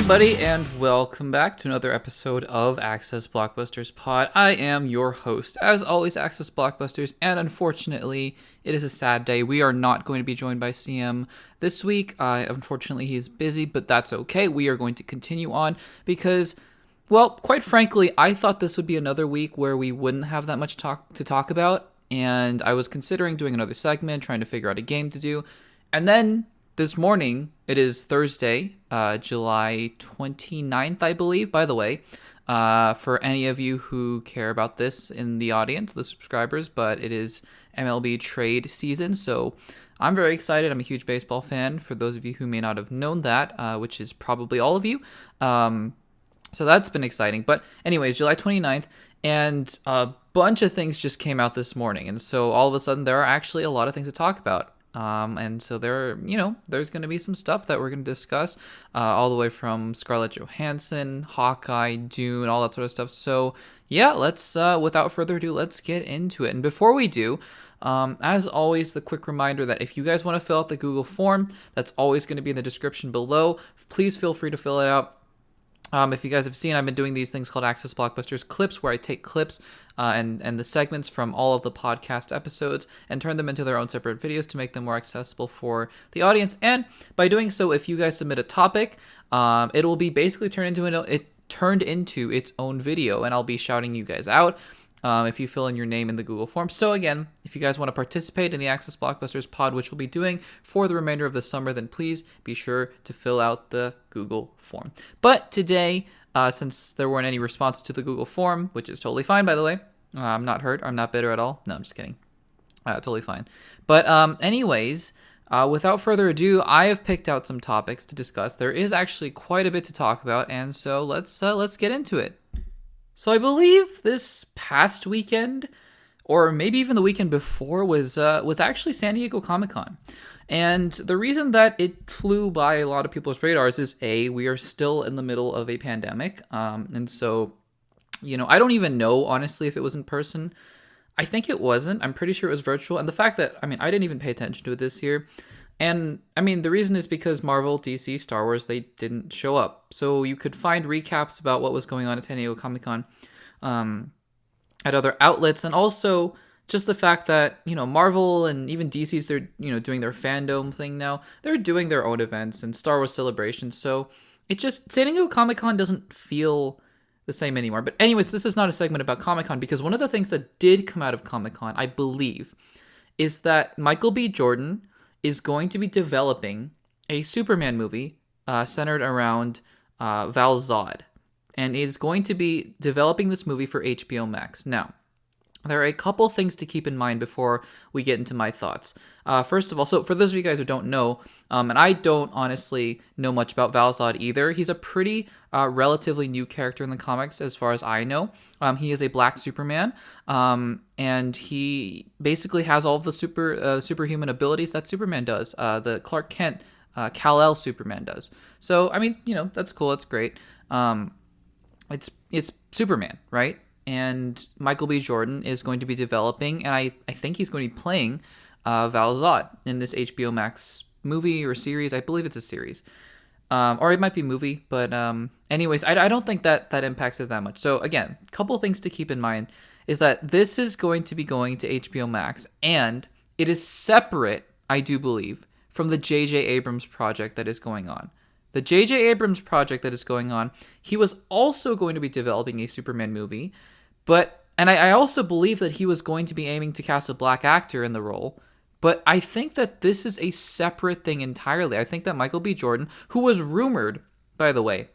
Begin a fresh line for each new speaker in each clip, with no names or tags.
everybody, and welcome back to another episode of Access Blockbusters Pod. I am your host, as always, Access Blockbusters, and unfortunately, it is a sad day. We are not going to be joined by CM this week. Unfortunately, he is busy, but that's okay. We are going to continue on because, well, quite frankly, I thought this would be another week where we wouldn't have that much to talk about, and I was considering doing another segment, trying to figure out a game to do, and then this morning, it is Thursday, July 29th, I believe. By the way, for any of you who care about this in the audience, the subscribers, but it is MLB trade season, so I'm very excited. I'm a huge baseball fan, for those of you who may not have known that, which is probably all of you. So that's been exciting. But anyways, July 29th, and a bunch of things just came out this morning, and so all of a sudden, there are actually a lot of things to talk about. And so there's going to be some stuff that we're going to discuss, all the way from Scarlett Johansson, Hawkeye, Dune, all that sort of stuff. So yeah, let's, without further ado, let's get into it. And before we do, as always, the quick reminder that if you guys want to fill out the Google form, that's always going to be in the description below. Please feel free to fill it out. If you guys have seen, I've been doing these things called Access Blockbusters clips, where I take clips and the segments from all of the podcast episodes and turn them into their own separate videos to make them more accessible for the audience. And by doing so, if you guys submit a topic, it will be basically turned into its own video, and I'll be shouting you guys out if you fill in your name in the Google form. So again, if you guys want to participate in the Access Blockbusters pod, which we'll be doing for the remainder of the summer, then please be sure to fill out the Google form. But today, since there weren't any responses to the Google form, which is totally fine, by the way, I'm not hurt, I'm not bitter at all. No, I'm just kidding. Totally fine. But anyways, without further ado, I have picked out some topics to discuss. There is actually quite a bit to talk about, and so let's get into it. So I believe this past weekend, or maybe even the weekend before, was actually San Diego Comic-Con. And the reason that it flew by a lot of people's radars is, A, we are still in the middle of a pandemic. And so, I don't even know, honestly, if it was in person. I think it wasn't. I'm pretty sure it was virtual. And the fact that, I didn't even pay attention to it this year. And, the reason is because Marvel, DC, Star Wars, they didn't show up. So you could find recaps about what was going on at San Diego Comic-Con at other outlets. And also just the fact that, Marvel and even DC's, they're, doing their fandom thing now. They're doing their own events and Star Wars celebrations. So San Diego Comic-Con doesn't feel the same anymore. But anyways, this is not a segment about Comic-Con, because one of the things that did come out of Comic-Con, I believe, is that Michael B. Jordan is going to be developing a Superman movie centered around Val-Zod, and is going to be developing this movie for HBO Max. Now, there are a couple things to keep in mind before we get into my thoughts. First of all, so for those of you guys who don't know, and I don't honestly know much about Val-Zod either, he's a pretty relatively new character in the comics as far as I know. He is a black Superman, and he basically has all of the superhuman abilities that Superman does. The Clark Kent, Kal-El Superman does. So, that's cool, that's great. It's Superman, right? And Michael B. Jordan is going to be developing, and I think he's going to be playing Val-Zod in this HBO Max movie or series. I believe it's a series. Or it might be a movie, but anyways, I don't think that impacts it that much. So again, a couple things to keep in mind is that this is going to be going to HBO Max, and it is separate, I do believe, from the J.J. Abrams project that is going on. The J.J. Abrams project that is going on, he was also going to be developing a Superman movie, and I also believe that he was going to be aiming to cast a black actor in the role, but I think that this is a separate thing entirely. I think that Michael B. Jordan, who was rumored, by the way,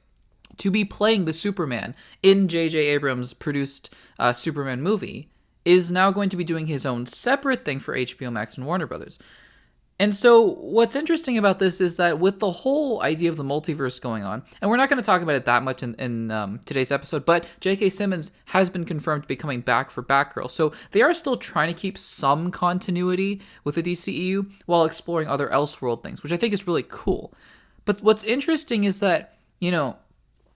to be playing the Superman in J.J. Abrams' produced Superman movie, is now going to be doing his own separate thing for HBO Max and Warner Brothers. And so what's interesting about this is that with the whole idea of the multiverse going on, and we're not going to talk about it that much in today's episode, but J.K. Simmons has been confirmed to be coming back for Batgirl. So they are still trying to keep some continuity with the DCEU while exploring other Elseworld things, which I think is really cool. But what's interesting is that,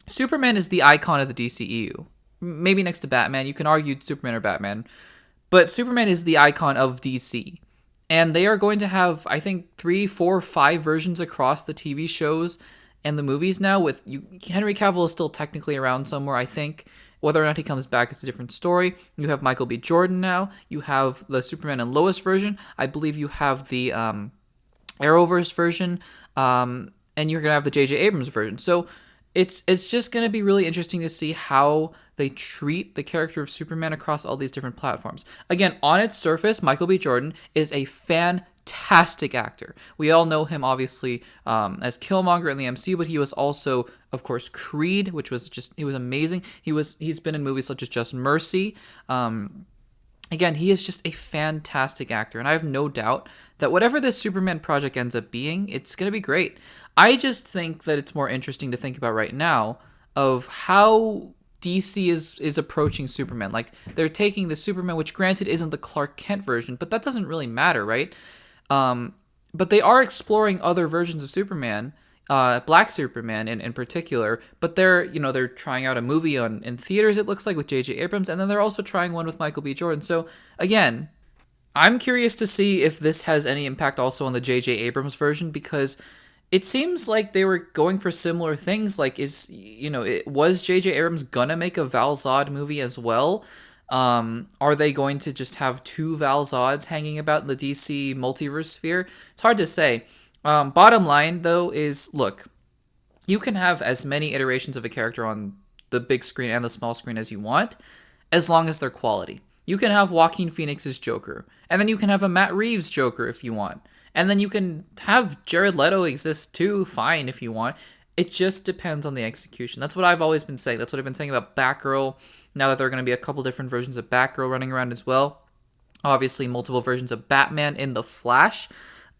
Superman is the icon of the DCEU. Maybe next to Batman. You can argue Superman or Batman. But Superman is the icon of DC. And they are going to have, I think, 3, 4, 5 versions across the TV shows in the movies now. With Henry Cavill is still technically around somewhere, I think. Whether or not he comes back is a different story. You have Michael B. Jordan now. You have the Superman and Lois version. I believe you have the Arrowverse version, and you're gonna have the J.J. Abrams version. So it's just gonna be really interesting to see how they treat the character of Superman across all these different platforms. Again, on its surface, Michael B. Jordan is a fantastic actor. We all know him obviously as Killmonger in the MCU, but he was also, of course, Creed, which was he was amazing. He's been in movies such as Just Mercy. Again, he is just a fantastic actor, and I have no doubt that whatever this Superman project ends up being, it's going to be great. I just think that it's more interesting to think about right now of how DC is approaching Superman. Like, they're taking the Superman, which granted isn't the Clark Kent version, but that doesn't really matter, right? But they are exploring other versions of Superman, Black Superman in particular, but they're trying out a movie in theaters, it looks like, with J.J. Abrams, and then they're also trying one with Michael B. Jordan. So again, I'm curious to see if this has any impact also on the J.J. Abrams version, because it seems like they were going for similar things. Like, was J.J. Abrams gonna make a Val-Zod movie as well? Are they going to just have two Val-Zods hanging about in the DC multiverse sphere? It's hard to say. Bottom line, though, is, look, you can have as many iterations of a character on the big screen and the small screen as you want, as long as they're quality. You can have Joaquin Phoenix's Joker, and then you can have a Matt Reeves Joker if you want. And then you can have Jared Leto exist too, fine, if you want. It just depends on the execution. That's what I've always been saying. That's what I've been saying about Batgirl. Now that there are going to be a couple different versions of Batgirl running around as well. Obviously, multiple versions of Batman in The Flash.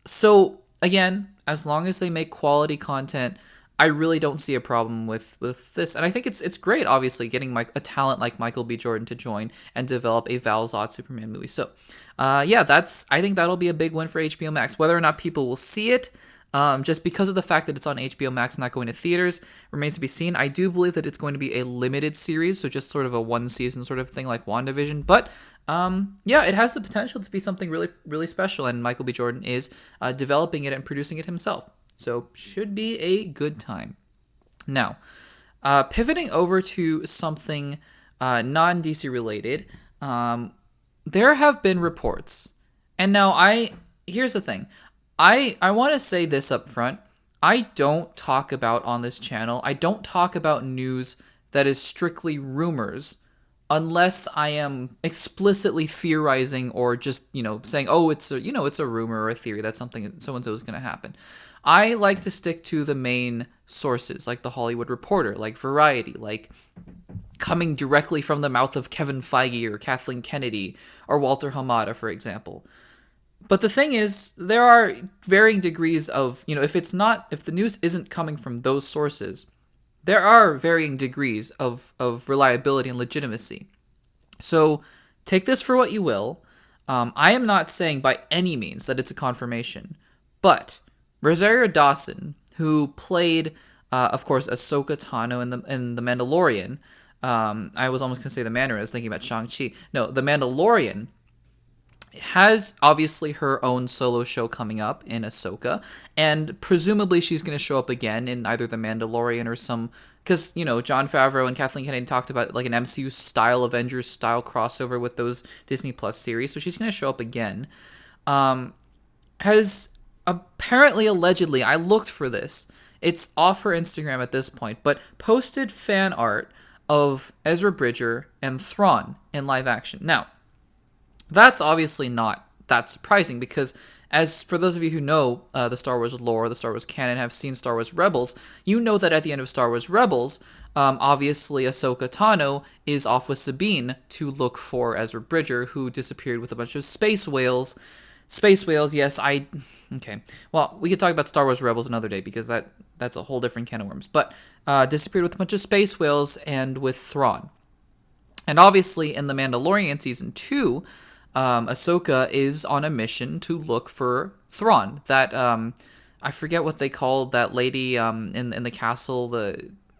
So, again, as long as they make quality content, I really don't see a problem with this. And I think it's great, obviously, getting a talent like Michael B. Jordan to join and develop a Val-Zod Superman movie. So, I think that'll be a big win for HBO Max. Whether or not people will see it, just because of the fact that it's on HBO Max, not going to theaters, remains to be seen. I do believe that it's going to be a limited series, so just sort of a one-season sort of thing like WandaVision. But, it has the potential to be something really, really special, and Michael B. Jordan is developing it and producing it himself. So, should be a good time. Now, pivoting over to something non-DC related, there have been reports. And now, here's the thing. I want to say this up front. I don't talk about on this channel, I don't talk about news that is strictly rumors unless I am explicitly theorizing or just, saying, oh, it's a rumor or a theory that something so-and-so is going to happen. I like to stick to the main sources, like The Hollywood Reporter, like Variety, like coming directly from the mouth of Kevin Feige or Kathleen Kennedy or Walter Hamada, for example. But the thing is, there are varying degrees of, if the news isn't coming from those sources, there are varying degrees of reliability and legitimacy. So take this for what you will. I am not saying by any means that it's a confirmation, but Rosario Dawson, who played, of course, Ahsoka Tano in The Mandalorian, I was almost going to say the Mandarin, I was thinking about Shang-Chi. No, The Mandalorian has obviously her own solo show coming up in Ahsoka, and presumably she's going to show up again in either The Mandalorian or some, because, Jon Favreau and Kathleen Kennedy talked about like an MCU style Avengers style crossover with those Disney Plus series, so she's going to show up again. Has apparently, allegedly, I looked for this, it's off her Instagram at this point, but posted fan art of Ezra Bridger and Thrawn in live action. Now, that's obviously not that surprising, because as for those of you who know the Star Wars lore, the Star Wars canon, have seen Star Wars Rebels, you know that at the end of Star Wars Rebels, obviously Ahsoka Tano is off with Sabine to look for Ezra Bridger, who disappeared with a bunch of space whales. Space whales, yes, okay. Well, we could talk about Star Wars Rebels another day, because that's a whole different can of worms. But disappeared with a bunch of space whales and with Thrawn. And obviously in The Mandalorian Season 2, Ahsoka is on a mission to look for Thrawn. That, I forget what they called that lady in the castle,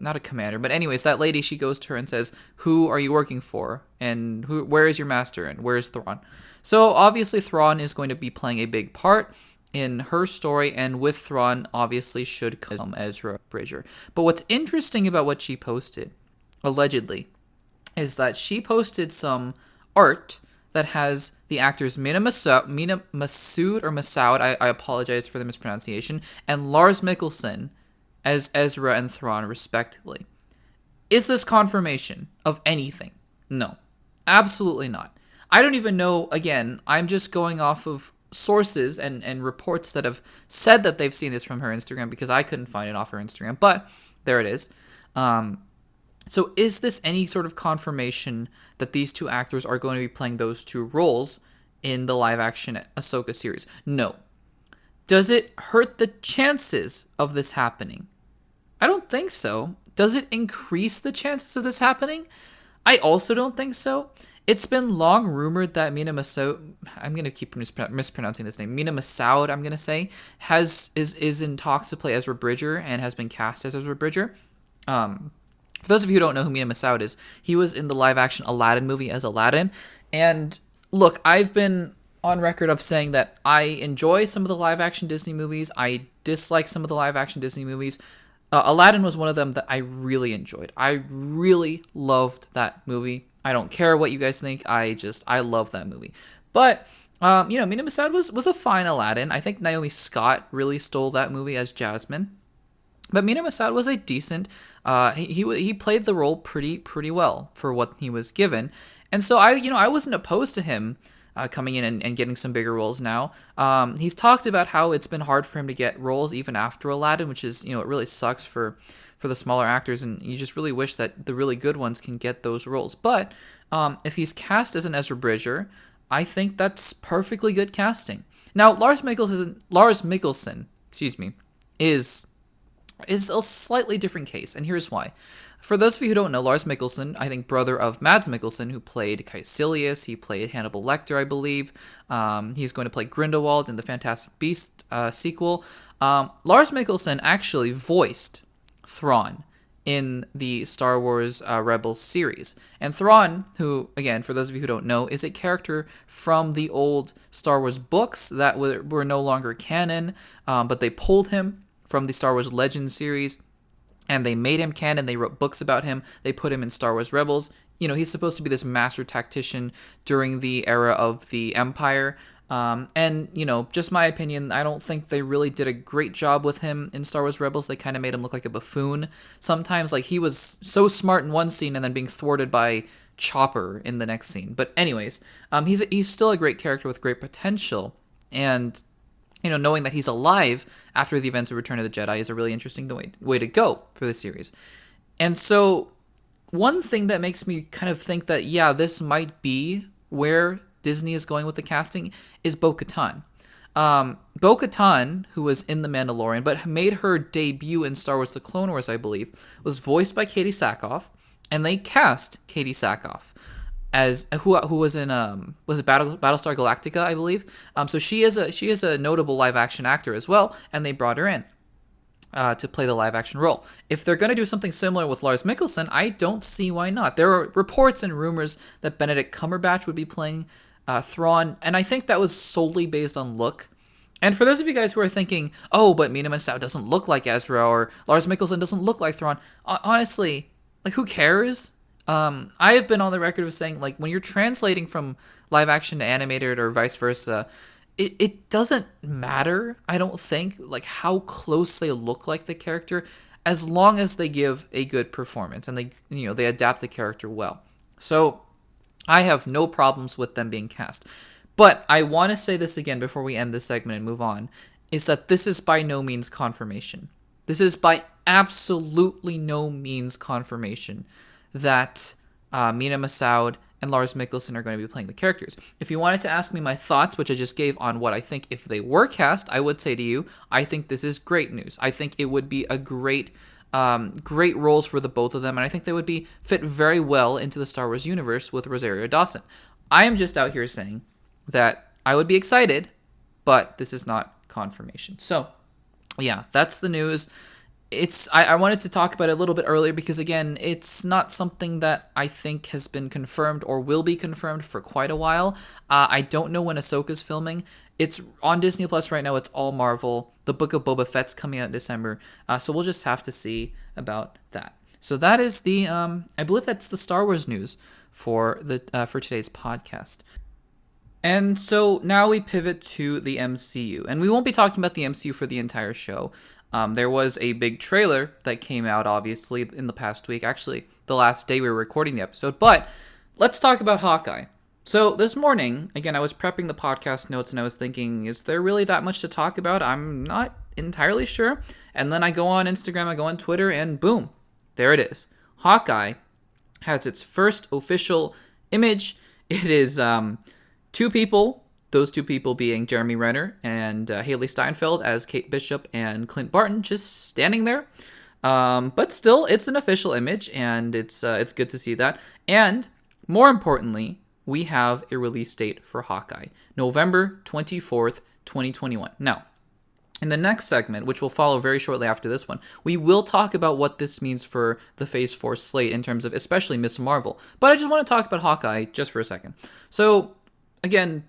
not a commander, but anyways, that lady, she goes to her and says, who are you working for? And where is your master? And where is Thrawn? So obviously Thrawn is going to be playing a big part. in her story, and with Thrawn obviously should come Ezra Bridger. But what's interesting about what she posted, allegedly, is that she posted some art that has the actors Mina Masood or Masoud, I apologize for the mispronunciation, and Lars Mikkelsen as Ezra and Thrawn, respectively. Is this confirmation of anything? No. Absolutely not. I don't even know, again, I'm just going off of sources and reports that have said that they've seen this from her Instagram, because I couldn't find it off her Instagram, but there it is. So is this any sort of confirmation that these two actors are going to be playing those two roles in the live-action Ahsoka series? No. Does it hurt the chances of this happening? I don't think so. Does it increase the chances of this happening? I also don't think so. It's been long rumored that Mina Masoud, I'm going to keep mispronouncing this name, Mina Masoud, I'm going to say, is in talks to play Ezra Bridger and has been cast as Ezra Bridger. For those of you who don't know who Mina Masoud is, he was in the live-action Aladdin movie as Aladdin. And look, I've been on record of saying that I enjoy some of the live-action Disney movies. I dislike some of the live-action Disney movies. Aladdin was one of them that I really enjoyed. I really loved that movie. I don't care what you guys think. I love that movie. But, Mina Masoud was a fine Aladdin. I think Naomi Scott really stole that movie as Jasmine. But Mina Masoud was a decent. He played the role pretty well for what he was given, and so I wasn't opposed to him coming in and getting some bigger roles now. He's talked about how it's been hard for him to get roles even after Aladdin, which is, it really sucks for the smaller actors, and you just really wish that the really good ones can get those roles. But if he's cast as an Ezra Bridger, I think that's perfectly good casting. Now, Lars Mikkelsen, is a slightly different case, and here's why. For those of you who don't know, Lars Mikkelsen, I think brother of Mads Mikkelsen, who played Caecilius, he played Hannibal Lecter, I believe. He's going to play Grindelwald in the Fantastic Beasts sequel. Lars Mikkelsen actually voiced Thrawn in the Star Wars Rebels series. And Thrawn, who, again, for those of you who don't know, is a character from the old Star Wars books that were no longer canon, but they pulled him from the Star Wars Legends series, and they made him canon. They wrote books about him. They put him in Star Wars Rebels. He's supposed to be this master tactician during the era of the Empire. And, just my opinion, I don't think they really did a great job with him in Star Wars Rebels. They kind of made him look like a buffoon. Sometimes, like, he was so smart in one scene and then being thwarted by Chopper in the next scene. But anyways, he's still a great character with great potential. And knowing that he's alive after the events of Return of the Jedi is a really interesting way to go for the series. And so one thing that makes me kind of think that, yeah, this might be where Disney is going with the casting is Bo-Katan. Bo-Katan, who was in The Mandalorian, but made her debut in Star Wars The Clone Wars, I believe, was voiced by Katie Sackhoff, and they cast Katie Sackhoff as who was in was it Battlestar Galactica, I believe. So she is a notable live action actor as well, and they brought her in to play the live action role. If they're going to do something similar with Lars Mikkelsen, I don't see why not. There are reports and rumors that Benedict Cumberbatch would be playing Thrawn, and I think that was solely based on look. And for those of you guys who are thinking, oh, but Mina Masoud doesn't look like Ezra, or Lars Mikkelsen doesn't look like Thrawn, honestly, like, who cares? I have been on the record of saying, like, when you're translating from live action to animated or vice versa, it doesn't matter, I don't think, like, how close they look like the character, as long as they give a good performance and they adapt the character well. So I have no problems with them being cast. But I want to say this again before we end this segment and move on, is that this is by no means confirmation. This is by absolutely no means confirmation that Mina Masoud and Lars Mikkelsen are going to be playing the characters. If you wanted to ask me my thoughts, which I just gave on what I think if they were cast, I would say to you, I think this is great news. I think it would be a great roles for the both of them, and I think they would fit very well into the Star Wars universe with Rosario Dawson. I am just out here saying that I would be excited, but this is not confirmation. So, yeah, that's the news. I wanted to talk about it a little bit earlier because, again, it's not something that I think has been confirmed or will be confirmed for quite a while. I don't know when Ahsoka's filming. It's on Disney Plus right now. It's all Marvel. The Book of Boba Fett's coming out in December, so we'll just have to see about that. So that is the I believe that's the Star Wars news for for today's podcast. And so now we pivot to the MCU, and we won't be talking about the MCU for the entire show. There was a big trailer that came out, obviously, in the past week. Actually, the last day we were recording the episode. But let's talk about Hawkeye. So this morning, again, I was prepping the podcast notes, and I was thinking, is there really that much to talk about? I'm not entirely sure. And then I go on Instagram, I go on Twitter, and boom, there it is. Hawkeye has its first official image. It is two people. Those two people being Jeremy Renner and Haley Steinfeld as Kate Bishop and Clint Barton, just standing there. But still, it's an official image, and it's good to see that. And more importantly, we have a release date for Hawkeye, November 24th, 2021. Now, in the next segment, which will follow very shortly after this one, we will talk about what this means for the Phase 4 slate in terms of especially Ms. Marvel. But I just want to talk about Hawkeye just for a second. So, again,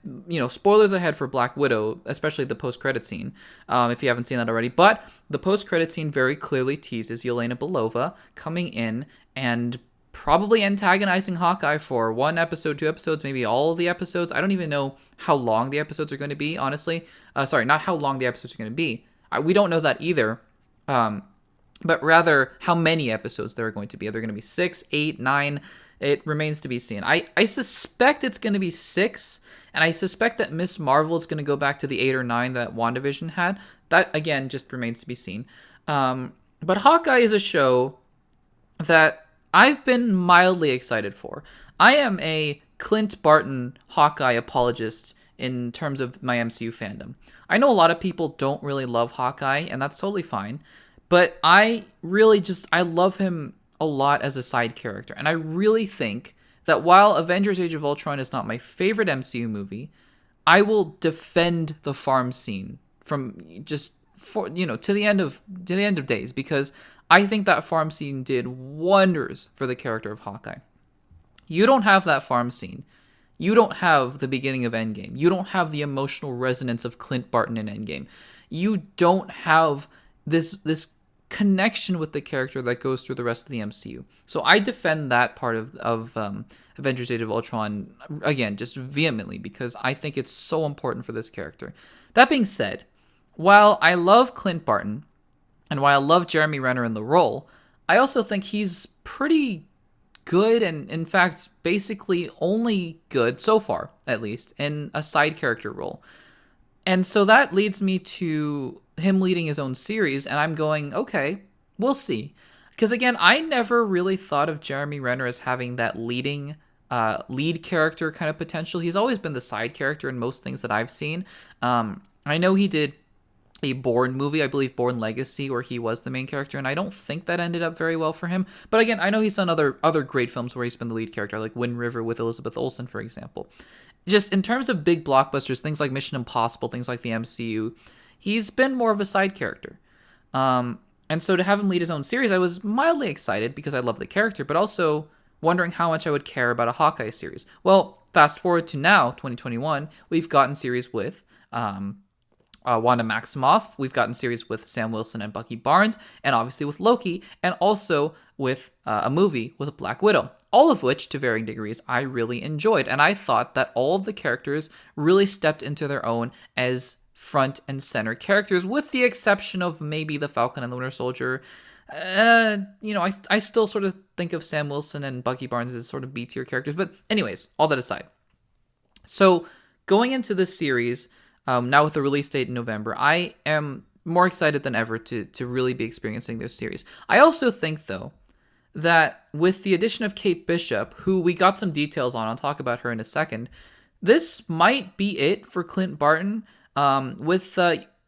spoilers ahead for Black Widow, especially the post-credit scene, if you haven't seen that already. But the post-credit scene very clearly teases Yelena Belova coming in and probably antagonizing Hawkeye for one episode, two episodes, maybe all of the episodes. I don't even know how long the episodes are going to be, honestly. Sorry, not how long the episodes are going to be. We don't know that either. But rather how many episodes there are going to be. Are there going to be 6, 8, 9? It remains to be seen. I suspect it's going to be 6, and I suspect that Ms. Marvel is going to go back to the 8 or 9 that WandaVision had. That, again, just remains to be seen. But Hawkeye is a show that I've been mildly excited for. I am a Clint Barton Hawkeye apologist in terms of my MCU fandom. I know a lot of people don't really love Hawkeye, and that's totally fine. But I love him a lot as a side character. And I really think that while Avengers Age of Ultron is not my favorite MCU movie, I will defend the farm scene from to the end of days, because I think that farm scene did wonders for the character of Hawkeye. You don't have that farm scene. You don't have the beginning of Endgame. You don't have the emotional resonance of Clint Barton in Endgame. You don't have this connection with the character that goes through the rest of the MCU. So I defend that part of Avengers Age of Ultron, again, just vehemently, because I think it's so important for this character. That being said, while I love Clint Barton, and while I love Jeremy Renner in the role, I also think he's pretty good, and in fact, basically only good, so far at least, in a side character role. And so that leads me to him leading his own series, and I'm going, okay, we'll see. Because again, I never really thought of Jeremy Renner as having that lead character kind of potential. He's always been the side character in most things that I've seen. I know he did a Bourne movie, I believe Bourne Legacy, where he was the main character, and I don't think that ended up very well for him. But again, I know he's done other great films where he's been the lead character, like Wind River with Elizabeth Olsen, for example. Just in terms of big blockbusters, things like Mission Impossible, things like the MCU, he's been more of a side character. And so to have him lead his own series, I was mildly excited because I love the character, but also wondering how much I would care about a Hawkeye series. Well, fast forward to now, 2021, we've gotten series with Wanda Maximoff, we've gotten series with Sam Wilson and Bucky Barnes, and obviously with Loki, and also with a movie with Black Widow. All of which, to varying degrees, I really enjoyed. And I thought that all of the characters really stepped into their own as front and center characters, with the exception of maybe the Falcon and the Winter Soldier. I still sort of think of Sam Wilson and Bucky Barnes as sort of B-tier characters. But anyways, all that aside. So going into this series, now with the release date in November, I am more excited than ever to really be experiencing this series. I also think, though, that with the addition of Kate Bishop, who we got some details on, I'll talk about her in a second, this might be it for Clint Barton. With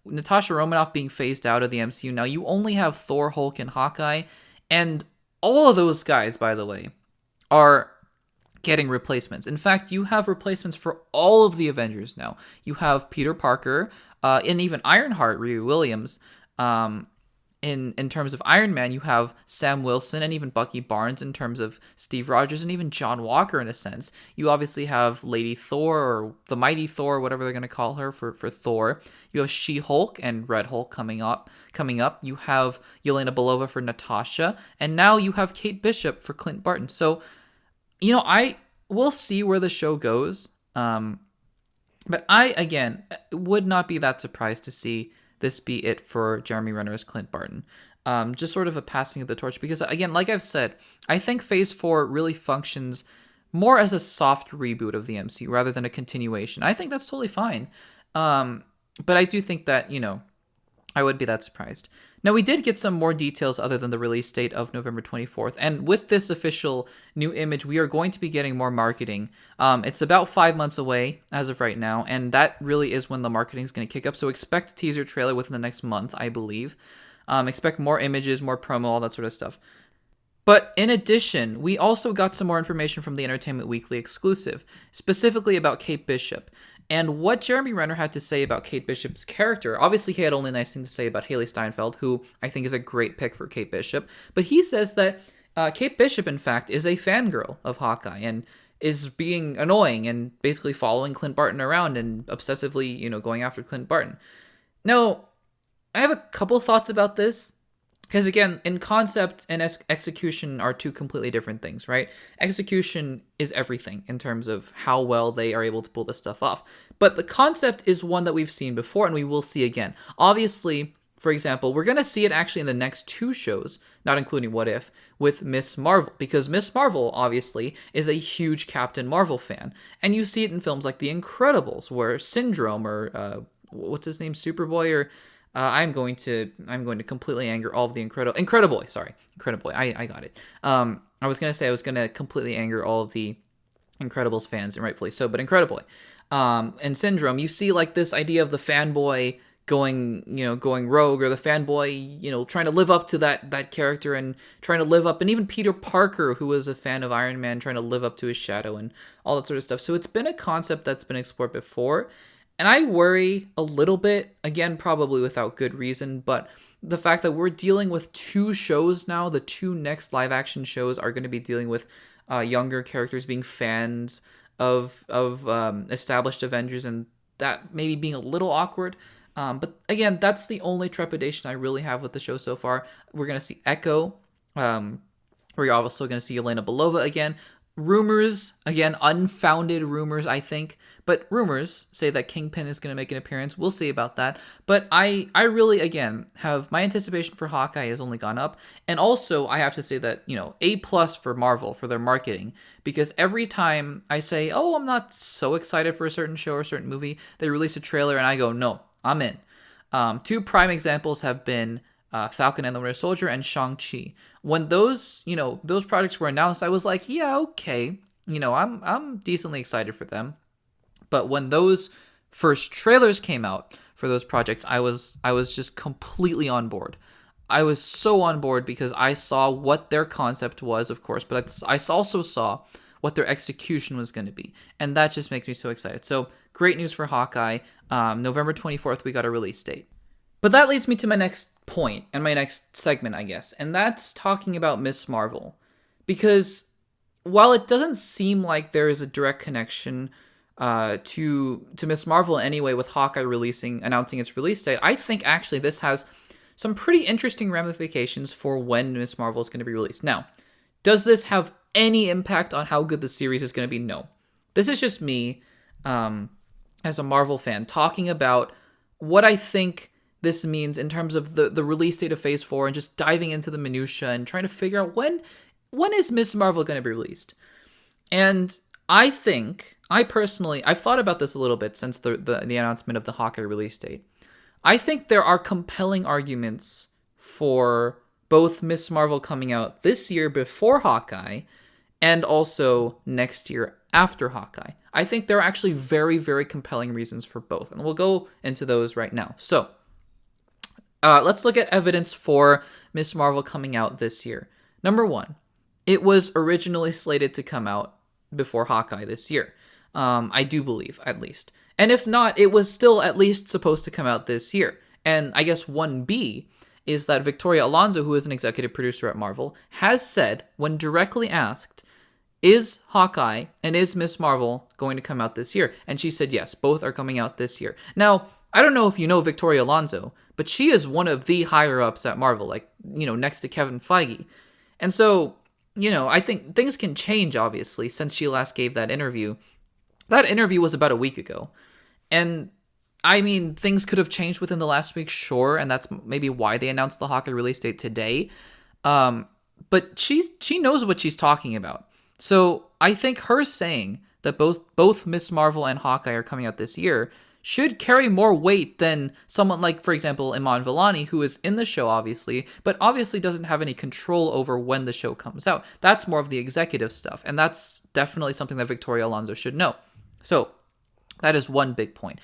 Natasha Romanoff being phased out of the MCU now, you only have Thor, Hulk, and Hawkeye, and all of those guys, by the way, are getting replacements. In fact, you have replacements for all of the Avengers now. You have Peter Parker, and even Ironheart, Riri Williams, in terms of Iron Man, you have Sam Wilson and even Bucky Barnes in terms of Steve Rogers and even John Walker in a sense. You obviously have Lady Thor or the Mighty Thor, whatever they're going to call her for Thor. You have She-Hulk and Red Hulk coming up. You have Yelena Belova for Natasha, and now you have Kate Bishop for Clint Barton. So, I will see where the show goes. But I, again, would not be that surprised to see this be it for Jeremy Renner as Clint Barton. Just sort of a passing of the torch. Because, again, like I've said, I think Phase 4 really functions more as a soft reboot of the MCU rather than a continuation. I think that's totally fine. But I do think that, I wouldn't be that surprised. Now, we did get some more details other than the release date of November 24th. And with this official new image, we are going to be getting more marketing. It's about 5 months away as of right now. And that really is when the marketing is going to kick up. So expect a teaser trailer within the next month, I believe. Expect more images, more promo, all that sort of stuff. But in addition, we also got some more information from the Entertainment Weekly exclusive, specifically about Kate Bishop. And what Jeremy Renner had to say about Kate Bishop's character. Obviously, he had only nice things to say about Haley Steinfeld, who I think is a great pick for Kate Bishop. But he says that Kate Bishop, in fact, is a fangirl of Hawkeye and is being annoying and basically following Clint Barton around and obsessively, going after Clint Barton. Now, I have a couple thoughts about this. Because again, in concept and execution are two completely different things, right? Execution is everything in terms of how well they are able to pull this stuff off. But the concept is one that we've seen before and we will see again. Obviously, for example, we're going to see it actually in the next 2 shows, not including What If, with Miss Marvel. Because Miss Marvel, obviously, is a huge Captain Marvel fan. And you see it in films like The Incredibles, where Syndrome or, what's his name, Superboy or... I'm going to completely anger all of the Incrediboy. I got it. I was going to completely anger all of the Incredibles fans, and rightfully so, but Incrediboy. And Syndrome, you see like this idea of the fanboy going rogue, or the fanboy, trying to live up to that character and trying to live up, and even Peter Parker, who was a fan of Iron Man, trying to live up to his shadow and all that sort of stuff. So it's been a concept that's been explored before. And I worry a little bit, again, probably without good reason, but the fact that we're dealing with 2 shows now, the 2 next live action shows are going to be dealing with younger characters being fans of established Avengers, and that maybe being a little awkward. But again, that's the only trepidation I really have with the show so far. We're going to see Echo. We're also going to see Yelena Belova again. Rumors, again, unfounded rumors, I think. But rumors say that Kingpin is going to make an appearance. We'll see about that. But I really, again, have my anticipation for Hawkeye has only gone up. And also, I have to say that, A+ for Marvel, for their marketing. Because every time I say, oh, I'm not so excited for a certain show or a certain movie, they release a trailer and I go, no, I'm in. 2 prime examples have been Falcon and the Winter Soldier and Shang-Chi. When those projects were announced, I was like, yeah, okay. I'm decently excited for them. But when those first trailers came out for those projects, I was just completely on board. I was so on board because I saw what their concept was, of course, but I also saw what their execution was going to be. And that just makes me so excited. So great news for Hawkeye. November 24th, we got a release date. But that leads me to my next point and my next segment, I guess. And that's talking about Miss Marvel. Because while it doesn't seem like there is a direct connection to Miss Marvel anyway, with Hawkeye announcing its release date, I think actually this has some pretty interesting ramifications for when Miss Marvel is going to be released. Now, does this have any impact on how good the series is going to be? No. This is just me, as a Marvel fan, talking about what I think this means in terms of the release date of Phase 4 and just diving into the minutia and trying to figure out when is Miss Marvel going to be released. And I personally, I've thought about this a little bit since the announcement of the Hawkeye release date. I think there are compelling arguments for both Miss Marvel coming out this year before Hawkeye and also next year after Hawkeye. I think there are actually very, very compelling reasons for both, and we'll go into those right now. So, let's look at evidence for Miss Marvel coming out this year. Number 1, it was originally slated to come out before Hawkeye this year. I do believe, at least. And if not, it was still at least supposed to come out this year. And I guess 1B is that Victoria Alonso, who is an executive producer at Marvel, has said, when directly asked, is Hawkeye and is Miss Marvel going to come out this year? And she said, yes, both are coming out this year. Now, I don't know if you know Victoria Alonso, but she is one of the higher-ups at Marvel, like, next to Kevin Feige. And so, I think things can change, obviously, since she last gave that interview. That interview was about a week ago. And, I mean, things could have changed within the last week, sure, and that's maybe why they announced the Hawkeye release date today. But she knows what she's talking about. So I think her saying that both Miss Marvel and Hawkeye are coming out this year should carry more weight than someone like, for example, Iman Vellani, who is in the show, obviously, but obviously doesn't have any control over when the show comes out. That's more of the executive stuff, and that's definitely something that Victoria Alonso should know. So that is one big point.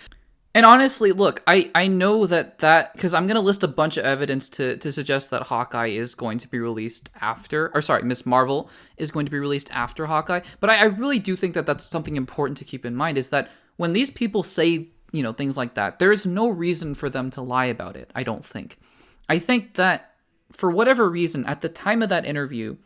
And honestly, look, I know that because I'm going to list a bunch of evidence to suggest that Hawkeye is going to be released after, Miss Marvel is going to be released after Hawkeye. But I really do think that that's something important to keep in mind, is that when these people say, things like that, there is no reason for them to lie about it, I don't think. I think that for whatever reason, at the time of that interview,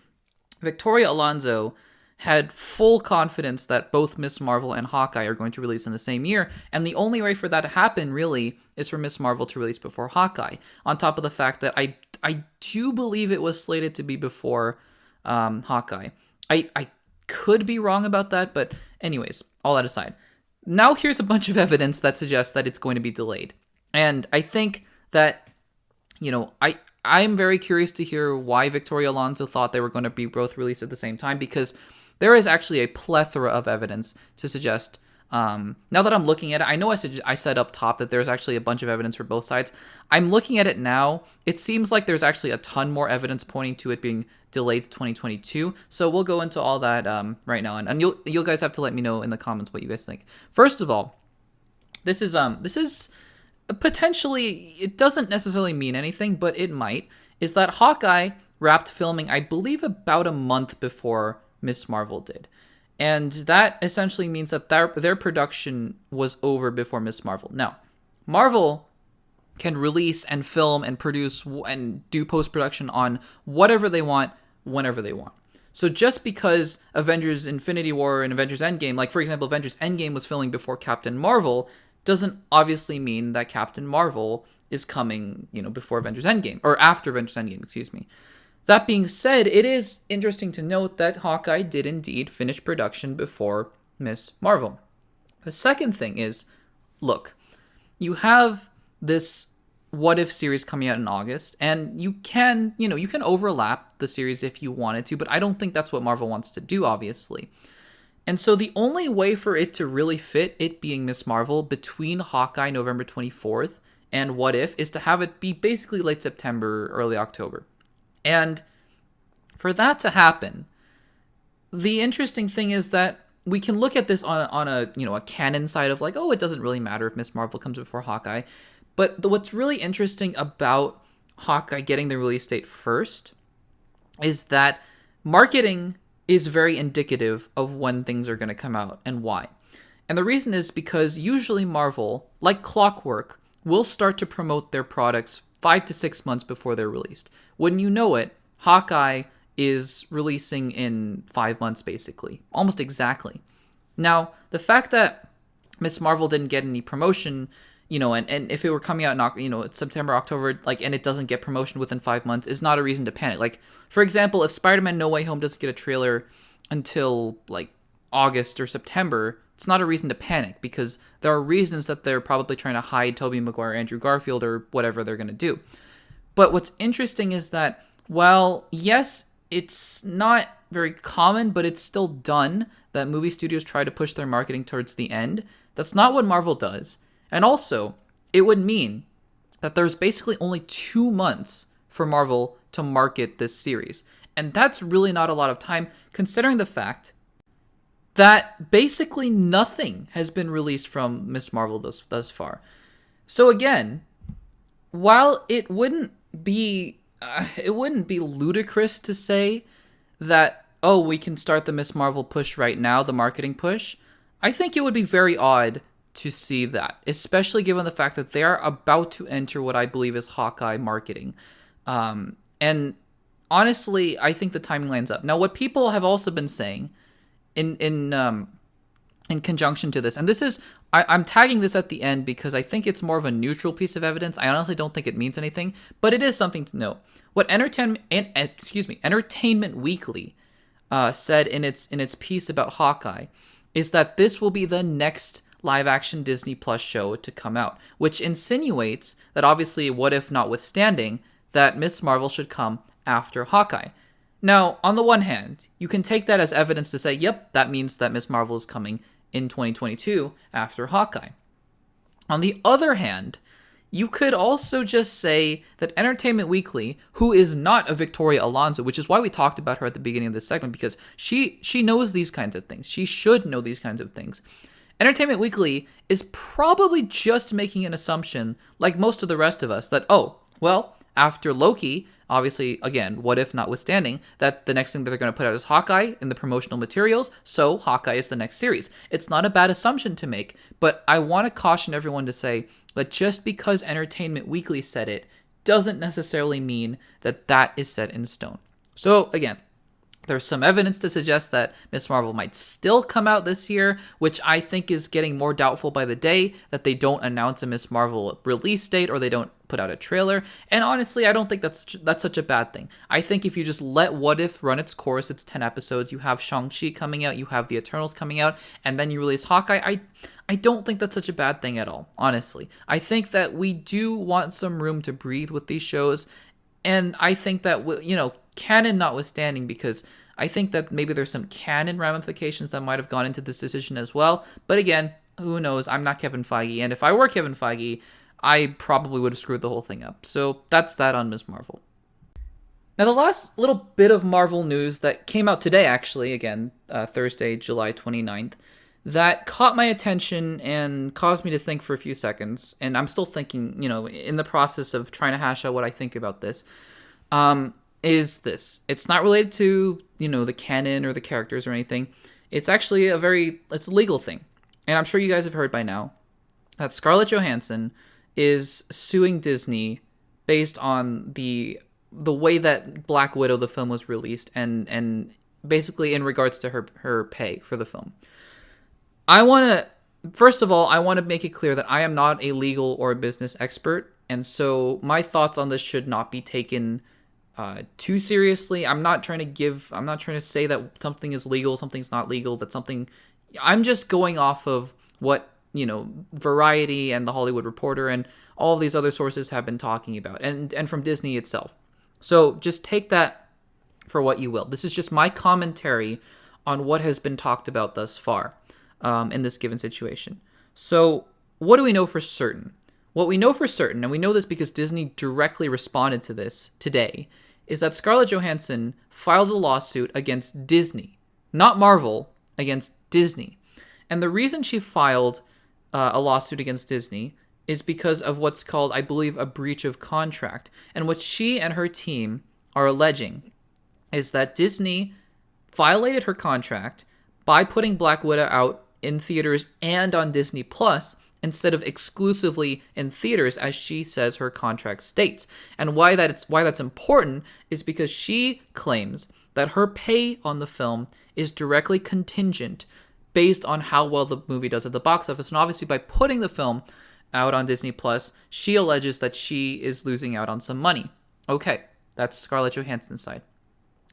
Victoria Alonso had full confidence that both Miss Marvel and Hawkeye are going to release in the same year, and the only way for that to happen, really, is for Miss Marvel to release before Hawkeye, on top of the fact that I do believe it was slated to be before Hawkeye. I could be wrong about that, but anyways, all that aside. Now here's a bunch of evidence that suggests that it's going to be delayed. And I think that, I'm very curious to hear why Victoria Alonso thought they were going to be both released at the same time, because there is actually a plethora of evidence to suggest, now that I'm looking at it, I know I said up top that there's actually a bunch of evidence for both sides. I'm looking at it now. It seems like there's actually a ton more evidence pointing to it being delayed to 2022. So we'll go into all that right now. And you guys have to let me know in the comments what you guys think. First of all, this is potentially, it doesn't necessarily mean anything, but it might, is that Hawkeye wrapped filming, I believe, about a month before Miss Marvel did. And that essentially means that their production was over before Miss Marvel. Now, Marvel can release and film and produce and do post-production on whatever they want, whenever they want. So just because Avengers Infinity War and Avengers Endgame, like for example, Avengers Endgame was filming before Captain Marvel, doesn't obviously mean that Captain Marvel is coming, before Avengers Endgame, or after Avengers Endgame, excuse me. That being said, it is interesting to note that Hawkeye did indeed finish production before Miss Marvel. The second thing is, look, you have this What If series coming out in August, and you can overlap the series if you wanted to, but I don't think that's what Marvel wants to do, obviously. And so the only way for it to really fit, it being Miss Marvel, between Hawkeye November 24th and What If, is to have it be basically late September, early October. And for that to happen, the interesting thing is that we can look at this on a canon side of like, oh, it doesn't really matter if Miss Marvel comes before Hawkeye. But what's really interesting about Hawkeye getting the release date first is that marketing is very indicative of when things are going to come out and why. And the reason is because usually Marvel, like clockwork, will start to promote their products 5 to 6 months before they're released. Wouldn't you know it, Hawkeye is releasing in 5 months, basically. Almost exactly. Now, the fact that Miss Marvel didn't get any promotion, and if it were coming out in, September, October, and it doesn't get promotion within 5 months is not a reason to panic. Like, for example, if Spider-Man No Way Home doesn't get a trailer until, August or September, it's not a reason to panic, because there are reasons that they're probably trying to hide Tobey Maguire, Andrew Garfield, or whatever they're going to do. But what's interesting is that, while, yes, it's not very common, but it's still done that movie studios try to push their marketing towards the end, that's not what Marvel does. And also, it would mean that there's basically only 2 months for Marvel to market this series. And that's really not a lot of time, considering the fact that basically nothing has been released from Miss Marvel thus far. So again, while it wouldn't be ludicrous to say that, oh, we can start the Miss Marvel push right now, the marketing push, I think it would be very odd to see that, especially given the fact that they are about to enter what I believe is Hawkeye marketing. And honestly, I think the timing lines up. Now, what people have also been saying in conjunction to this, and this is, I'm tagging this at the end because I think it's more of a neutral piece of evidence. I honestly don't think it means anything, but it is something to note. What Entertainment Weekly said in its piece about Hawkeye is that this will be the next live-action Disney Plus show to come out, which insinuates that obviously, what if notwithstanding, that Miss Marvel should come after Hawkeye. Now, on the one hand, you can take that as evidence to say, yep, that means that Miss Marvel is coming in 2022 after Hawkeye. On the other hand, you could also just say that Entertainment Weekly, who is not a Victoria Alonso, which is why we talked about her at the beginning of this segment, because she knows these kinds of things. She should know these kinds of things. Entertainment Weekly is probably just making an assumption, like most of the rest of us, that, oh, well, after Loki, obviously, again, what if notwithstanding, that the next thing that they're going to put out is Hawkeye in the promotional materials, so Hawkeye is the next series. It's not a bad assumption to make, but I want to caution everyone to say that just because Entertainment Weekly said it doesn't necessarily mean that that is set in stone. So, again, there's some evidence to suggest that Miss Marvel might still come out this year, which I think is getting more doubtful by the day, that they don't announce a Miss Marvel release date or they don't put out a trailer. And honestly, I don't think that's such a bad thing. I think if you just let What If run its course, it's 10 episodes, you have Shang-Chi coming out, you have The Eternals coming out, and then you release Hawkeye, I don't think that's such a bad thing at all, honestly. I think that we do want some room to breathe with these shows, and I think that, canon notwithstanding, because I think that maybe there's some canon ramifications that might have gone into this decision as well. But again, who knows? I'm not Kevin Feige, and if I were Kevin Feige, I probably would have screwed the whole thing up. So that's that on Ms. Marvel. Now, the last little bit of Marvel news that came out today, actually, again, Thursday, July 29th, that caught my attention and caused me to think for a few seconds. And I'm still thinking, in the process of trying to hash out what I think about this. Is this. It's not related to, the canon or the characters or anything. It's actually it's a legal thing. And I'm sure you guys have heard by now that Scarlett Johansson is suing Disney based on the way that Black Widow, the film, was released and basically in regards to her pay for the film. First of all, I want to make it clear that I am not a legal or a business expert. And so my thoughts on this should not be taken too seriously. I'm not trying to say that something is legal, something's not legal, I'm just going off of what, Variety and The Hollywood Reporter and all of these other sources have been talking about, and from Disney itself. So just take that for what you will. This is just my commentary on what has been talked about thus far in this given situation. So what do we know for certain? What we know for certain, and we know this because Disney directly responded to this today, is that Scarlett Johansson filed a lawsuit against Disney, not Marvel, against Disney. And the reason she filed a lawsuit against Disney is because of what's called, I believe, a breach of contract. And what she and her team are alleging is that Disney violated her contract by putting Black Widow out in theaters and on Disney Plus instead of exclusively in theaters, as she says her contract states. And why that's important is because she claims that her pay on the film is directly contingent based on how well the movie does at the box office. And obviously by putting the film out on Disney Plus, she alleges that she is losing out on some money. Okay, that's Scarlett Johansson's side.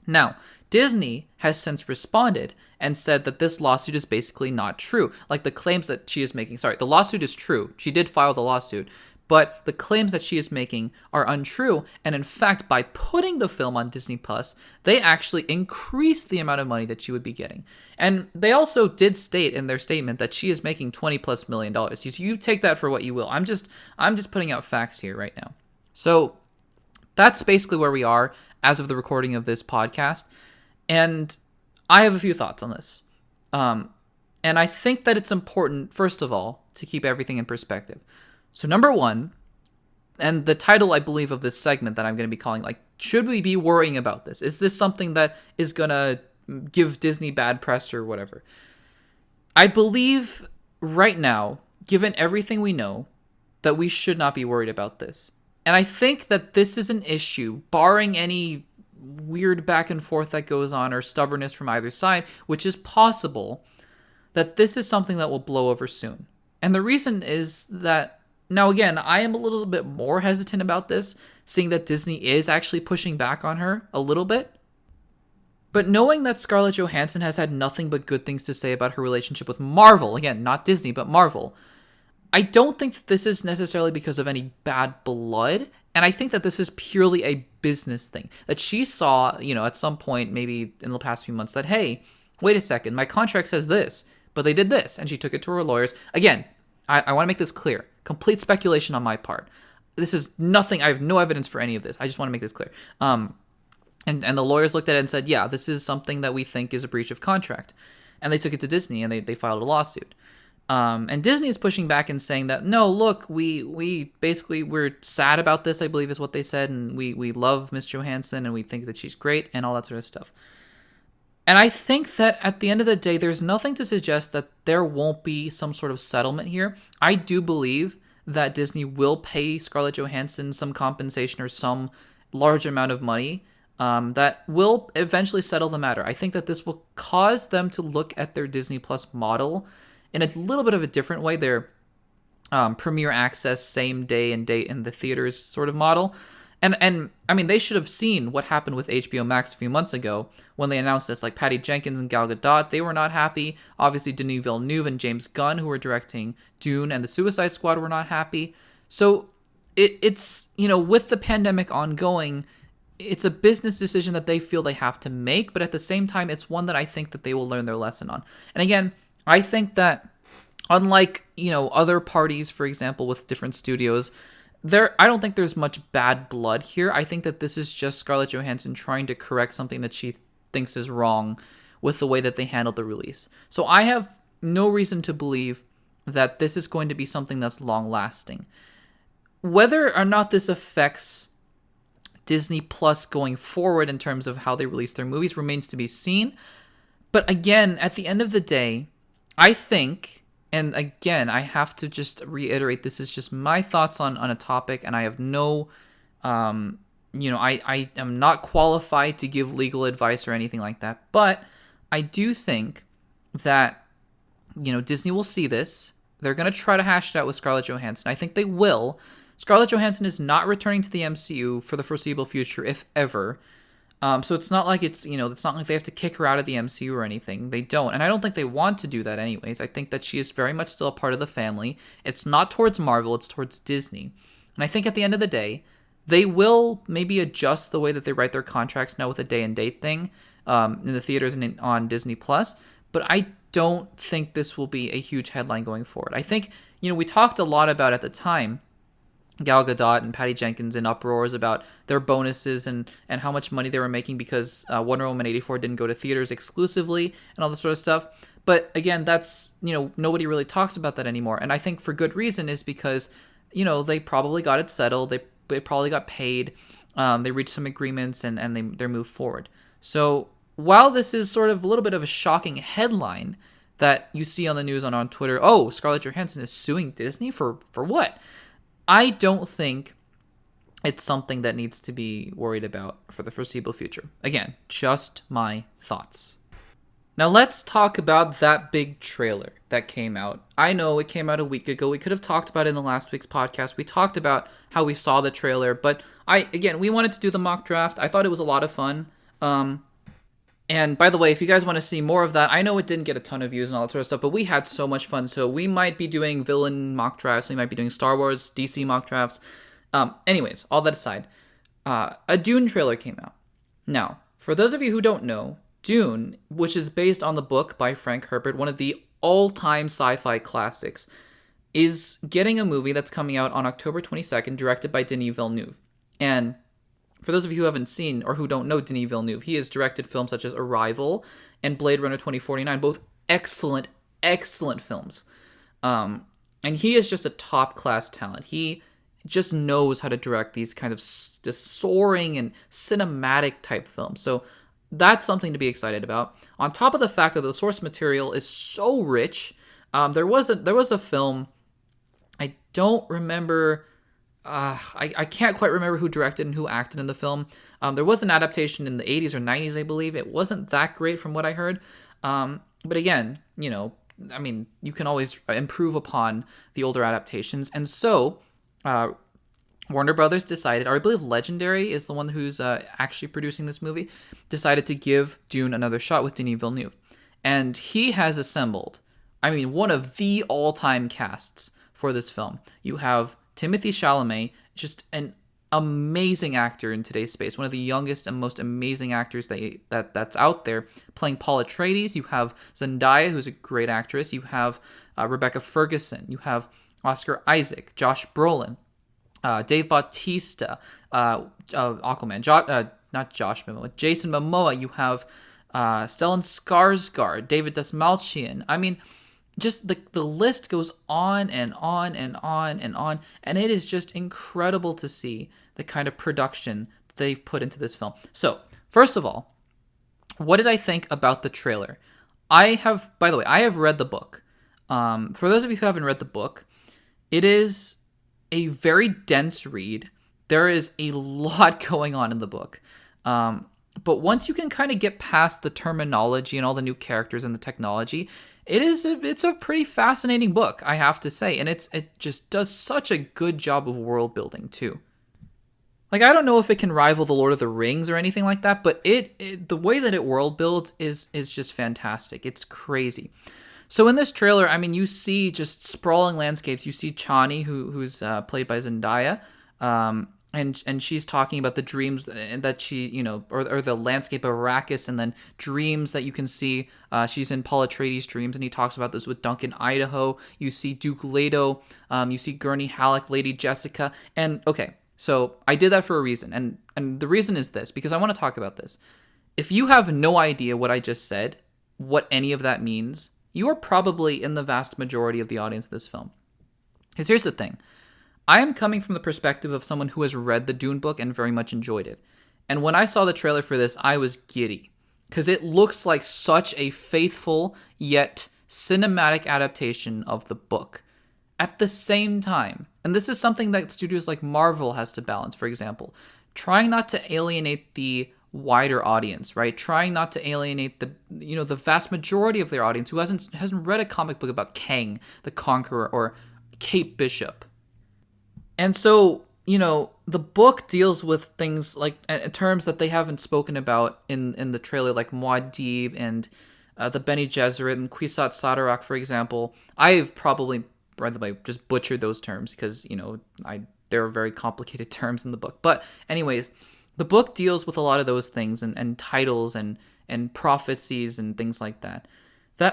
Now, Disney has since responded and said that this lawsuit is basically not true. Like the claims that she is making, the lawsuit is true. She did file the lawsuit, but the claims that she is making are untrue. And in fact, by putting the film on Disney Plus, they actually increased the amount of money that she would be getting. And they also did state in their statement that she is making $20+ million. You take that for what you will. I'm just putting out facts here right now. So that's basically where we are as of the recording of this podcast. And I have a few thoughts on this. And I think that it's important, first of all, to keep everything in perspective. So number one, and the title, I believe, of this segment that I'm going to be calling, should we be worrying about this? Is this something that is going to give Disney bad press or whatever? I believe right now, given everything we know, that we should not be worried about this. And I think that this is an issue, barring any weird back and forth that goes on or stubbornness from either side, which is possible, that this is something that will blow over soon. And the reason is that, now again, I am a little bit more hesitant about this, seeing that Disney is actually pushing back on her a little bit. But knowing that Scarlett Johansson has had nothing but good things to say about her relationship with Marvel, again, not Disney, but Marvel, I don't think that this is necessarily because of any bad blood, and I think that this is purely a business thing. That she saw, at some point, maybe in the past few months, that, hey, wait a second, my contract says this, but they did this, and she took it to her lawyers. Again, I want to make this clear. Complete speculation on my part. This is nothing, I have no evidence for any of this. I just want to make this clear. And the lawyers looked at it and said, yeah, this is something that we think is a breach of contract. And they took it to Disney, and they filed a lawsuit. And Disney is pushing back and saying that, no, look, we basically, we're sad about this, I believe is what they said, and we love Miss Johansson, and we think that she's great, and all that sort of stuff. And I think that at the end of the day, there's nothing to suggest that there won't be some sort of settlement here. I do believe that Disney will pay Scarlett Johansson some compensation or some large amount of money that will eventually settle the matter. I think that this will cause them to look at their Disney Plus model in a little bit of a different way, their premiere access, same day and date in the theaters sort of model. And I mean, they should have seen what happened with HBO Max a few months ago when they announced this. Like Patty Jenkins and Gal Gadot, they were not happy. Obviously, Denis Villeneuve and James Gunn, who were directing Dune and the Suicide Squad, were not happy. So it's, with the pandemic ongoing, it's a business decision that they feel they have to make. But at the same time, it's one that I think that they will learn their lesson on. And again, I think that unlike, other parties, for example, with different studios, I don't think there's much bad blood here. I think that this is just Scarlett Johansson trying to correct something that she thinks is wrong with the way that they handled the release. So I have no reason to believe that this is going to be something that's long-lasting. Whether or not this affects Disney Plus going forward in terms of how they release their movies remains to be seen. But again, at the end of the day, I think, and again, I have to just reiterate, this is just my thoughts on a topic, and I have no, I am not qualified to give legal advice or anything like that, but I do think that, Disney will see this. They're going to try to hash it out with Scarlett Johansson. I think they will. Scarlett Johansson is not returning to the MCU for the foreseeable future, if ever. So it's not like it's not like they have to kick her out of the MCU or anything. They don't. And I don't think they want to do that anyways. I think that she is very much still a part of the family. It's not towards Marvel, it's towards Disney. And I think at the end of the day, they will maybe adjust the way that they write their contracts now with a day and date thing in the theaters and on Disney Plus. But I don't think this will be a huge headline going forward. I think, we talked a lot about at the time, Gal Gadot and Patty Jenkins in uproars about their bonuses and how much money they were making because Wonder Woman 84 didn't go to theaters exclusively and all this sort of stuff. But again, that's, nobody really talks about that anymore. And I think for good reason is because, they probably got it settled. They probably got paid. They reached some agreements and they're moved forward. So while this is sort of a little bit of a shocking headline that you see on the news on Twitter, oh, Scarlett Johansson is suing Disney for what? I don't think it's something that needs to be worried about for the foreseeable future. Again, just my thoughts. Now let's talk about that big trailer that came out. I know it came out a week ago. We could have talked about it in the last week's podcast. We talked about how we saw the trailer, but we wanted to do the mock draft. I thought it was a lot of fun. And by the way, if you guys want to see more of that, I know it didn't get a ton of views and all that sort of stuff, but we had so much fun. So we might be doing villain mock drafts. We might be doing Star Wars, DC mock drafts. Anyways, all that aside, a Dune trailer came out. Now, for those of you who don't know, Dune, which is based on the book by Frank Herbert, one of the all-time sci-fi classics, is getting a movie that's coming out on October 22nd, directed by Denis Villeneuve. And for those of you who haven't seen or who don't know Denis Villeneuve, he has directed films such as Arrival and Blade Runner 2049, both excellent, excellent films. And he is just a top-class talent. He just knows how to direct these kind of just soaring and cinematic type films. So that's something to be excited about. On top of the fact that the source material is so rich, there was a film, I don't remember I can't quite remember who directed and who acted in the film. There was an adaptation in the 80s or 90s, I believe. It wasn't that great from what I heard. But again, I mean, you can always improve upon the older adaptations. And so Warner Brothers decided, or I believe Legendary is the one who's actually producing this movie, decided to give Dune another shot with Denis Villeneuve. And he has assembled, I mean, one of the all-time casts for this film. You have Timothée Chalamet, just an amazing actor in today's space, one of the youngest and most amazing actors that's out there, playing Paul Atreides. You have Zendaya, who's a great actress. You have Rebecca Ferguson. You have Oscar Isaac, Josh Brolin, Dave Bautista, Aquaman, not Josh Momoa, Jason Momoa. You have Stellan Skarsgård, David Dastmalchian. I mean, just the list goes on and on and on and on, and it is just incredible to see the kind of production they've put into this film. So, first of all, what did I think about the trailer? By the way, I have read the book. For those of you who haven't read the book, it is a very dense read. There is a lot going on in the book. But once you can kind of get past the terminology and all the new characters and the technology, it's a pretty fascinating book, I have to say, and it just does such a good job of world building too. Like, I don't know if it can rival The Lord of the Rings or anything like that, but the way that it world builds is just fantastic. It's crazy. So in this trailer, I mean, you see just sprawling landscapes. You see Chani, who's played by Zendaya, and she's talking about the dreams that she, or the landscape of Arrakis, and then dreams that you can see. She's in Paul Atreides' dreams, and he talks about this with Duncan Idaho. You see Duke Leto, you see Gurney Halleck, Lady Jessica, and okay, so I did that for a reason, and the reason is this, because I want to talk about this. If you have no idea what I just said, what any of that means, you are probably in the vast majority of the audience of this film. Because here's the thing. I am coming from the perspective of someone who has read the Dune book and very much enjoyed it. And when I saw the trailer for this, I was giddy. Because it looks like such a faithful yet cinematic adaptation of the book. At the same time, and this is something that studios like Marvel has to balance, for example, trying not to alienate the wider audience, right? Trying not to alienate the vast majority of their audience who hasn't read a comic book about Kang the Conqueror or Kate Bishop. And so, the book deals with things like terms that they haven't spoken about in the trailer, like Muad'Dib and the Bene Gesserit and Kwisatz Haderach, for example. I've probably, by the way, just butchered those terms because, there are very complicated terms in the book. But anyways, the book deals with a lot of those things and titles and prophecies and things like that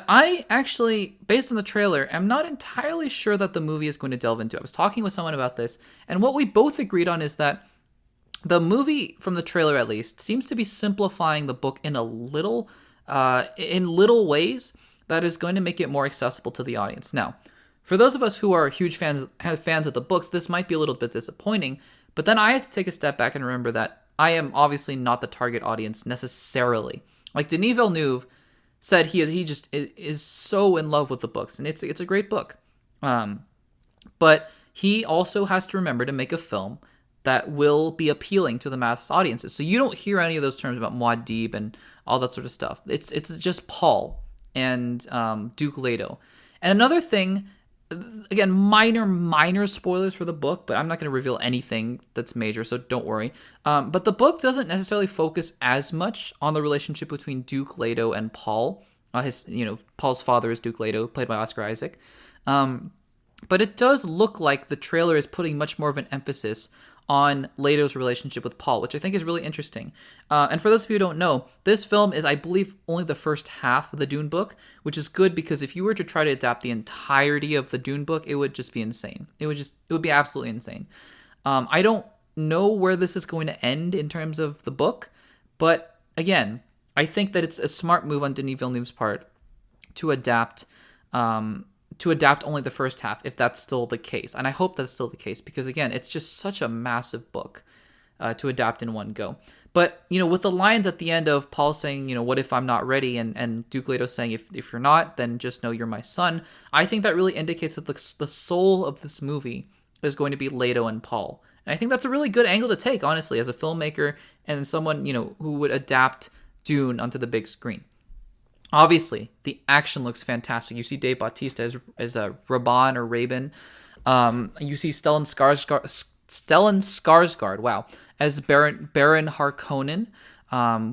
I actually, based on the trailer, am not entirely sure that the movie is going to delve into. I was talking with someone about this, and what we both agreed on is that the movie, from the trailer at least, seems to be simplifying the book in little ways that is going to make it more accessible to the audience. Now, for those of us who are huge fans of the books, this might be a little bit disappointing, but then I have to take a step back and remember that I am obviously not the target audience necessarily. Like Denis Villeneuve said, he just is so in love with the books, and it's a great book. But he also has to remember to make a film that will be appealing to the mass audiences. So you don't hear any of those terms about Muad'Dib and all that sort of stuff. It's just Paul and Duke Leto. And another thing, again, minor spoilers for the book, but I'm not going to reveal anything that's major, so don't worry. But the book doesn't necessarily focus as much on the relationship between Duke Leto and Paul. Paul's father is Duke Leto, played by Oscar Isaac. But it does look like the trailer is putting much more of an emphasis on Leto's relationship with Paul, which I think is really interesting. And for those of you who don't know, this film is, I believe, only the first half of the Dune book, which is good because if you were to try to adapt the entirety of the Dune book, it would just be insane. It would be absolutely insane. I don't know where this is going to end in terms of the book, but again, I think that it's a smart move on Denis Villeneuve's part to adapt only the first half, if that's still the case. And I hope that's still the case because, again, it's just such a massive book to adapt in one go. But, with the lines at the end of Paul saying, what if I'm not ready? And Duke Leto saying, if you're not, then just know you're my son. I think that really indicates that the soul of this movie is going to be Leto and Paul. And I think that's a really good angle to take, honestly, as a filmmaker and someone, who would adapt Dune onto the big screen. Obviously, the action looks fantastic. You see Dave Bautista as a Raban or Rabin. You see Stellan Skarsgård, wow, as Baron Harkonnen.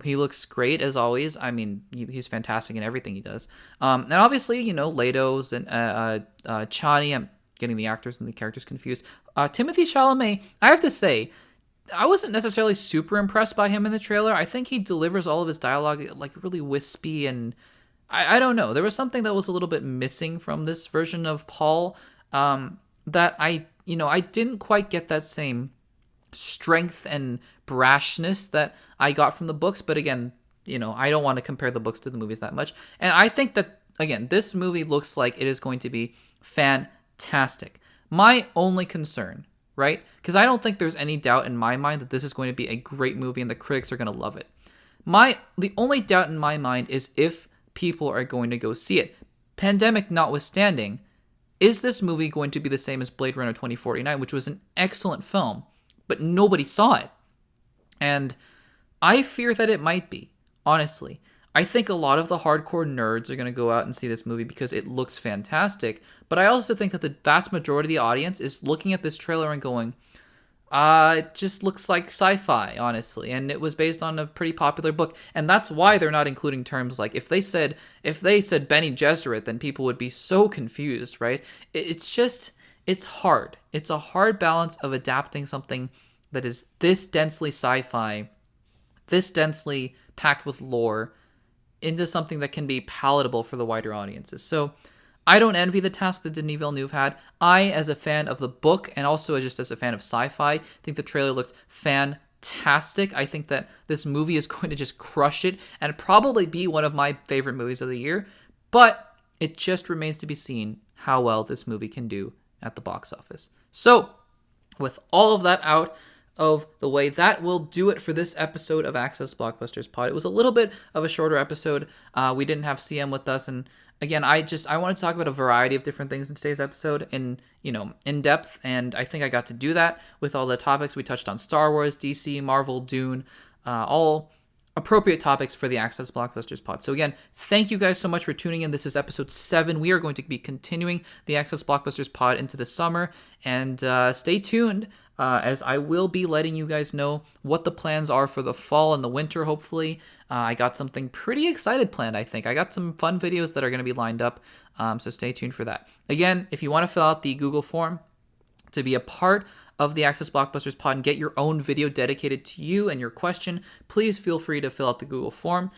He looks great as always. I mean, he's fantastic in everything he does. And obviously, Leto's and Chani. I'm getting the actors and the characters confused. Timothée Chalamet, I have to say, I wasn't necessarily super impressed by him in the trailer. I think he delivers all of his dialogue like really wispy, and I don't know. There was something that was a little bit missing from this version of Paul, that I didn't quite get that same strength and brashness that I got from the books. But again, I don't want to compare the books to the movies that much. And I think that, again, this movie looks like it is going to be fantastic. My only concern, right? Because I don't think there's any doubt in my mind that this is going to be a great movie and the critics are going to love it. The only doubt in my mind is if people are going to go see it. Pandemic notwithstanding, is this movie going to be the same as Blade Runner 2049, which was an excellent film, but nobody saw it? And I fear that it might be, honestly. I think a lot of the hardcore nerds are going to go out and see this movie because it looks fantastic, but I also think that the vast majority of the audience is looking at this trailer and going, it just looks like sci-fi, honestly, and it was based on a pretty popular book, and that's why they're not including terms like, if they said Bene Gesserit, then people would be so confused, right? It's hard. It's a hard balance of adapting something that is this densely sci-fi, this densely packed with lore, into something that can be palatable for the wider audiences. So I don't envy the task that Denis Villeneuve had. I, as a fan of the book and also just as a fan of sci-fi, think the trailer looks fantastic. I think that this movie is going to just crush it and probably be one of my favorite movies of the year. But it just remains to be seen how well this movie can do at the box office. So with all of that out of the way, that will do it for this episode of Access Blockbusters Pod. It was a little bit of a shorter episode. We didn't have CM with us, and again, I want to talk about a variety of different things in today's episode in depth, and I think I got to do that with all the topics. We touched on Star Wars, DC, Marvel, Dune, all appropriate topics for the Access Blockbusters Pod. So again, thank you guys so much for tuning in. This is episode 7. We are going to be continuing the Access Blockbusters Pod into the summer, and stay tuned, as I will be letting you guys know what the plans are for the fall and the winter, hopefully. I got something pretty excited planned, I think. I got some fun videos that are going to be lined up, so stay tuned for that. Again, if you want to fill out the Google form to be a part of the Access Blockbusters Pod and get your own video dedicated to you and your question, please feel free to fill out the Google form.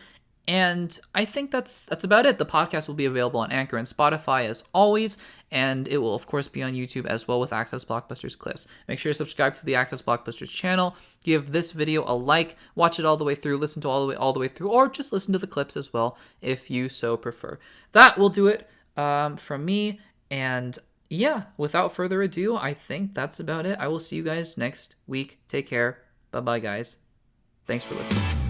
And I think that's about it. The podcast will be available on Anchor and Spotify as always, and it will of course be on YouTube as well with Access Blockbusters clips. Make sure to subscribe to the Access Blockbusters channel, give this video a like, watch it all the way through, listen to all the way through, or just listen to the clips as well if you so prefer. That will do it from me, and yeah, without further ado, I think that's about it. I will see you guys next week. Take care. Bye-bye, guys. Thanks for listening.